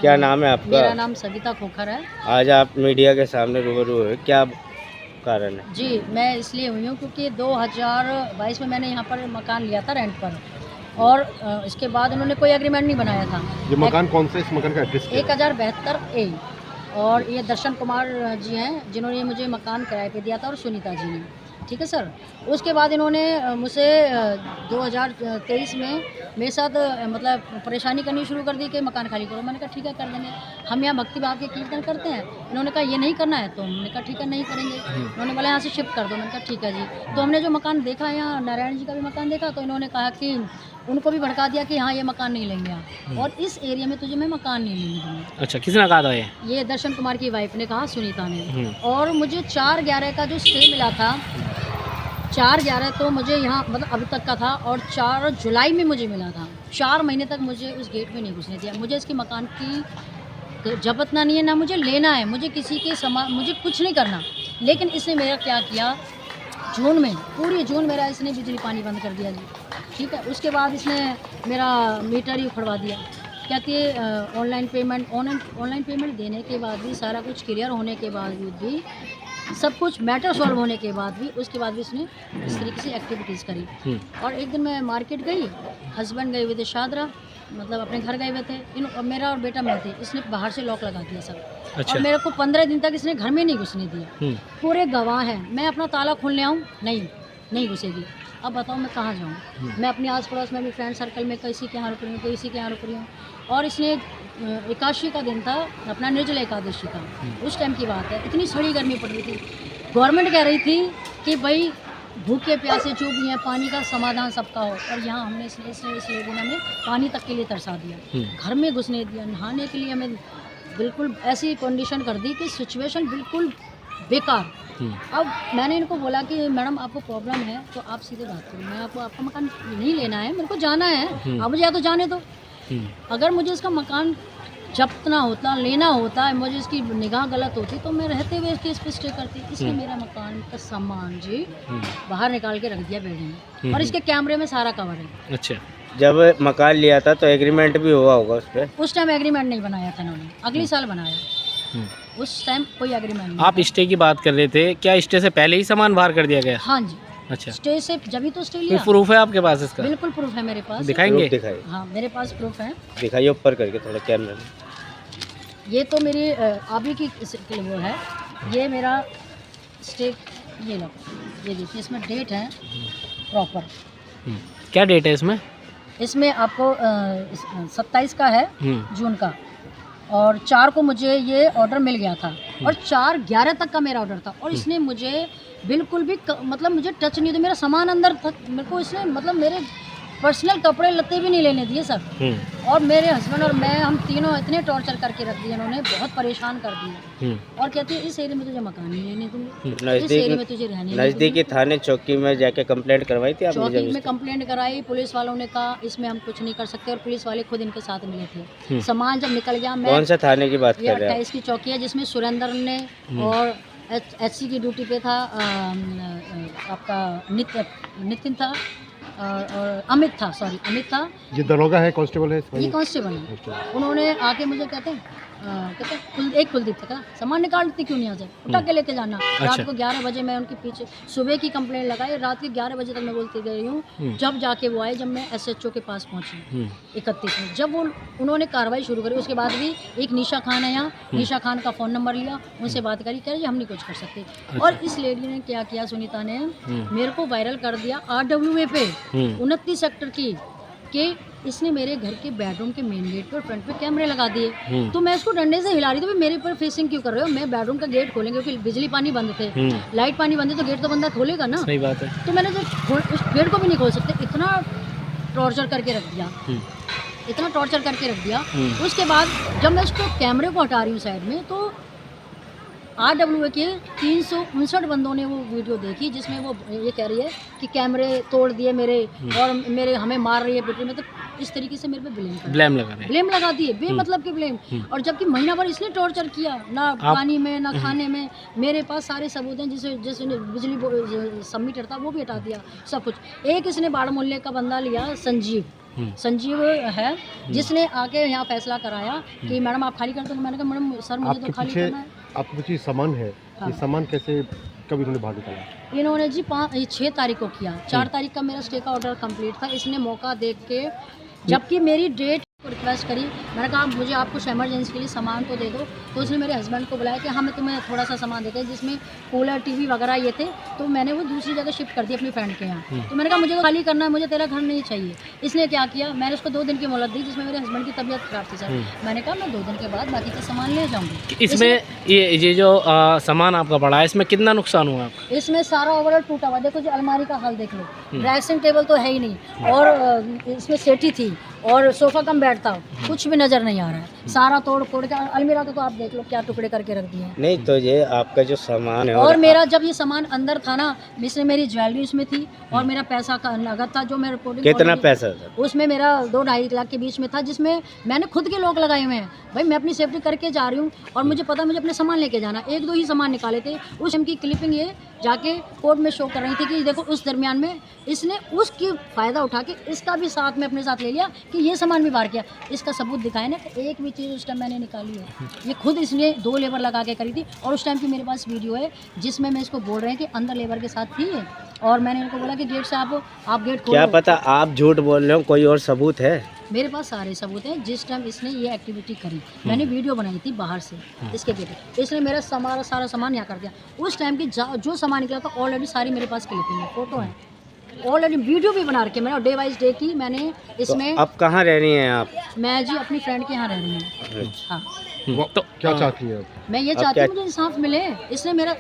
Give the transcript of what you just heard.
क्या नाम है आपका? मेरा नाम सविता खोखर है। आज आप मीडिया के सामने रूबरू हुए, क्या कारण है? जी, मैं इसलिए हुई हूँ क्योंकि 2022 में मैंने यहाँ पर मकान लिया था रेंट पर और इसके बाद उन्होंने कोई एग्रीमेंट नहीं बनाया था। ये मकान कौन सा, इस मकान का एड्रेस क्या है? 1072 ए और ये दर्शन कुमार जी हैं जिन्होंने मुझे मकान किराए पे दिया था और सुनीता जी ने, ठीक है सर। उसके बाद इन्होंने मुझसे 2023 में मेरे साथ मतलब परेशानी करनी शुरू कर दी कि मकान खाली करो। मैंने कहा ठीक है कर देंगे, हम यहाँ भक्ति भाव के कीर्तन करते हैं। इन्होंने कहा ये नहीं करना है, तो हमने कहा ठीक है नहीं करेंगे। इन्होंने बोला यहाँ से शिफ्ट कर दो, मैंने कहा ठीक है जी। तो हमने जो मकान देखा यहाँ नारायण जी का भी मकान देखा, तो इन्होंने कहा कि उनको भी भड़का दिया कि हाँ ये मकान नहीं लेंगे आप और इस एरिया में तुझे मैं मकान नहीं लेने दूँगी। अच्छा, किसने कहा था ये दर्शन कुमार की वाइफ ने कहा, सुनीता ने। और मुझे 4/11 का जो स्टे मिला था, 4/11 तो मुझे यहाँ मतलब अभी तक का था और 4 जुलाई में मुझे मिला था। 4 महीने तक मुझे उस गेट में नहीं घुसने दिया। मुझे इसके मकान की जबतना नहीं है, ना मुझे लेना है, मुझे किसी के मुझे कुछ नहीं करना। लेकिन इसने मेरा क्या किया, जून में पूरी जून मेरा इसने बिजली पानी बंद कर दिया जी, ठीक है। उसके बाद इसने मेरा मीटर ही उखड़वा दिया। कहती है ऑनलाइन पेमेंट देने के बाद भी, सारा कुछ क्लियर होने के बावजूद भी, सब कुछ मैटर सॉल्व होने के बाद भी, उसके बाद भी इसने इस तरीके से एक्टिविटीज़ करी। और एक दिन मैं मार्केट गई, हस्बैंड गए हुए थे शादरा, मतलब अपने घर गए हुए थे। मेरा और बेटा मैं थे, इसने बाहर से लॉक लगा दिया सब। अच्छा। और मेरे को 15 दिन तक इसने घर में नहीं घुसने दिया। पूरे गवाह हैं, मैं अपना ताला खोलने आऊँ नहीं घुसेगी। अब बताओ मैं कहाँ जाऊँ? मैं अपने आस पड़ोस में भी फ्रेंड सर्कल में किसी के यहाँ रुक रही हूँ, किसी के यहाँ रुक रही हूँ। और इसने एकादशी का दिन था, अपना निर्जला एकादशी का, उस टाइम की बात है, इतनी सड़ी गर्मी पड़ रही थी। गवर्नमेंट कह रही थी कि भाई भूखे प्यासे जो भी हैं पानी का समाधान सबका हो, और यहाँ हमने इस लेडी ने हमें पानी तक के लिए तरसा दिया, घर में घुसने दिया, नहाने के लिए हमें बिल्कुल ऐसी कंडीशन कर दी कि सिचुएशन बिल्कुल बेकार। अब मैंने इनको बोला कि मैडम आपको प्रॉब्लम है तो आप सीधे बात करो, मैं आपका मकान नहीं लेना है, मेरे को जाना है, आप मुझे या तो जाने दो। अगर मुझे इसका मकान जपना होता, लेना होता, मुझे इसकी निगाह गलत होती तो मैं रहते हुए इसके इस पर स्टे करती। इसने मेरा मकान का सामान जी बाहर निकाल के रख दिया बिल्डिंग में, और इसके कैमरे में सारा कवर है। अच्छा, जब मकान लिया था तो एग्रीमेंट भी हुआ होगा उस पर? उस टाइम एग्रीमेंट नहीं बनाया था इन्होंने, अगले साल बनाया। उस टाइम कोई एग्रीमेंट नहीं। आप स्टे की बात कर रहे थे, क्या स्टे से पहले ही सामान बाहर कर दिया गया? हाँ जी। अच्छा, स्टे से जब ही तो स्टे कोई लिया। प्रूफ है आपके पास इसका? बिल्कुल प्रूफ है मेरे पास। दिखाएंगे? दिखाइए, हाँ मेरे पास प्रूफ है। दिखाइए ऊपर करके थोड़ा कैमरा में। ये तो मेरी अभी की वो है, ये मेरा स्टे, ये लो, ये देखिए इसमें डेट है प्रॉपर। क्या डेट है इसमें? इसमें आपको 27 का है जून का, और 4 को मुझे ये ऑर्डर मिल गया था, और 4/11 तक का मेरा ऑर्डर था। और इसने मुझे बिल्कुल भी मतलब मुझे टच नहीं दिया, मेरा सामान अंदर था, मेरे को इसने मतलब मेरे पर्सनल कपड़े लत्ते भी नहीं लेने दिए सर। और मेरे हस्बैंड और मैं, हम तीनों इतने टॉर्चर करके रख दिए इन्होंने, बहुत परेशान कर दिए। और कहती है इस एरिया में तुझे मकान नहीं लेने दूंगी, इस एरिया में तुझे रहने नहीं नज़दीकी थाने चौकी में जाके कंप्लेंट करवाई थी आपने? चौकी में कंप्लेंट कराई, पुलिस वालों ने कहा इसमें हम कुछ नहीं कर सकते, और पुलिस वाले खुद इनके साथ मिले थे। सामान जब निकल गया, मैं कौन सा थाने की बात ये कर रहे हैं? 28 की चौकी है, जिसमें सुरेंद्र ने और HC की ड्यूटी पे था आपका नितिन था और अमित था, अमित था। ये दरोगा है, कांस्टेबल है? ये कांस्टेबल है। उन्होंने आके मुझे कहते एक कुलदीप था, सामान निकालती क्यों नहीं यहाँ से, उठा के लेके जाना। रात को 11 बजे मैं उनके पीछे, सुबह की कंप्लेंट लगाई, रात के 11 बजे तक मैं बोलती गई हूँ। जब जाके वो आए, जब मैं SHO के पास पहुँची 31 में, जब वो उन्होंने कार्रवाई शुरू करी, उसके बाद भी एक निशा खान है यहाँ, निशा खान का फ़ोन नंबर लिया, उनसे बात करी, कह रही हम नहीं कुछ कर सकते। और इस लेडी ने क्या किया, सुनीता ने मेरे को वायरल कर दिया RWA पे 29 सेक्टर की, कि इसने मेरे घर के बेडरूम के मेन गेट पर फ्रंट पे कैमरे लगा दिए। तो मैं इसको डंडे से हिला रही थी, मेरे पर फेसिंग क्यों कर रहे हो? मैं बेडरूम का गेट खोलेंगे क्योंकि बिजली पानी बंद थे, लाइट पानी बंद है, तो गेट तो बंदा खोलेगा ना। सही बात है। तो मैंने जो उस गेट को भी नहीं खोल सकते, इतना टॉर्चर करके रख दिया, इतना टॉर्चर करके रख दिया। उसके बाद जब मैं उसको कैमरे को हटा रही हूँ साइड में, तो RWA के 359 बंदों ने वो वीडियो देखी, जिसमें वो ये कह रही है कि कैमरे तोड़ दिए मेरे, और मेरे हमें मार रही है बेटे में, तो इस तरीके से मेरे पे ब्लेम लगा दिए, बेमतलब के ब्लेम। और जबकि महीना भर इसने टॉर्चर किया, ना पानी में ना खाने में। मेरे पास सारे सबूत हैं, जैसे बिजली सबमिटर था वो भी हटा दिया, सब कुछ। एक इसने बाड़ मोहल्ले का बंदा लिया, संजीव, संजीव है, जिसने आके यहाँ फैसला कराया कि मैडम आप खाली कर दो। मैंने कहा मैडम सर मुझे आपके तो खाली पीछे करना है। आपके पीछे सामान है, हाँ। ये सामान कैसे कब इन्होंने बाहर निकाला? इन्होंने जी 6 तारीख को किया, 4 तारीख का मेरा स्टे का ऑर्डर कंप्लीट था। इसने मौका देख के, जबकि मेरी डेट को रिक्वेस्ट करी, मैंने कहा मुझे आप कुछ इमरजेंसी के लिए सामान तो दे दो। तो उसने मेरे हस्बैंड को बुलाया कि हाँ मैं तुम्हें थोड़ा सा सामान देते हैं, जिसमें कूलर टीवी वगैरह ये थे। तो मैंने वो दूसरी जगह शिफ्ट कर दी अपनी फ्रेंड के यहाँ। तो मैंने कहा मुझे तो खाली करना है, मुझे तेरा घर नहीं चाहिए। इसने क्या किया, मैंने उसको 2 दिन की मोहलत दी, जिसमें मेरे हस्बैंड की तबीयत खराब थी सर। मैंने कहा मैं 2 दिन के बाद बाकी का सामान ले जाऊँगी। इसमें ये जो सामान आपका पड़ा है, इसमें कितना नुकसान हुआ आपका? इसमें सारा ओवरऑल टूटा हुआ। देखो जी अलमारी का हाल देख लो, ड्रेसिंग टेबल तो है ही नहीं, और इसमें सेटी थी और सोफा कम बेड था, कुछ भी नज़र नहीं आ रहा है। सारा तोड़ फोड़ के अलमीरा तो आप देख लो क्या टुकड़े करके रख दिए हैं। नहीं तो ये आपका जो सामान है और मेरा जब ये सामान अंदर था ना, इसमें मेरी ज्वेलरी उसमें थी और मेरा पैसा का नगद था जो मैं रिपोर्टिंग। कितना पैसा था? उसमें मेरा 2-2.5 लाख के बीच में था, जिसमें मैंने खुद के लोग लगाए हुए हैं। भाई मैं अपनी सेफ्टी करके जा रही हूँ और मुझे पता मुझे अपने सामान लेके जाना। 1-2 ही सामान निकाले थे। उस टाइम की क्लिपिंग ये जाके कोर्ट में शो कर रही थी कि देखो उस दरमियान में इसने उसकी फ़ायदा उठा के इसका भी साथ में अपने साथ ले लिया कि ये सामान भी बाहर किया। इसका सबूत दिखाए ना, एक भी चीज़ उस टाइम मैंने निकाली है। ये खुद इसने 2 लेबर लगा के करी थी और उस टाइम की मेरे पास वीडियो है जिसमें मैं इसको बोल रहे हैं कि अंदर लेबर के साथ थी और मैंने उनको बोला कि गेट से आप गेट खोलो। क्या पता आप झूठ बोल रहे हो, कोई और सबूत है? मेरे पास सारे सबूत हैं। जिस टाइम इसने ये एक्टिविटी करी, मैंने वीडियो बनाई थी बाहर से इसके गेट, इसने मेरा सारा सामान यहाँ कर दिया। उस टाइम की जो सामान निकला था ऑलरेडी सारी मेरे पास क्लिपिंग है, फोटो है, ऑलरेडी वीडियो भी बना रखे मैंने, और डे वाइज डे की मैंने इसमें। तो अब कहाँ रह रही हैं आप? मैं जी अपनी फ्रेंड के यहाँ रह रही हूँ। हाँ तो क्या चाहती हैं आप? मैं ये चाहती हूँ मुझे इंसाफ मिले। इसने मेरा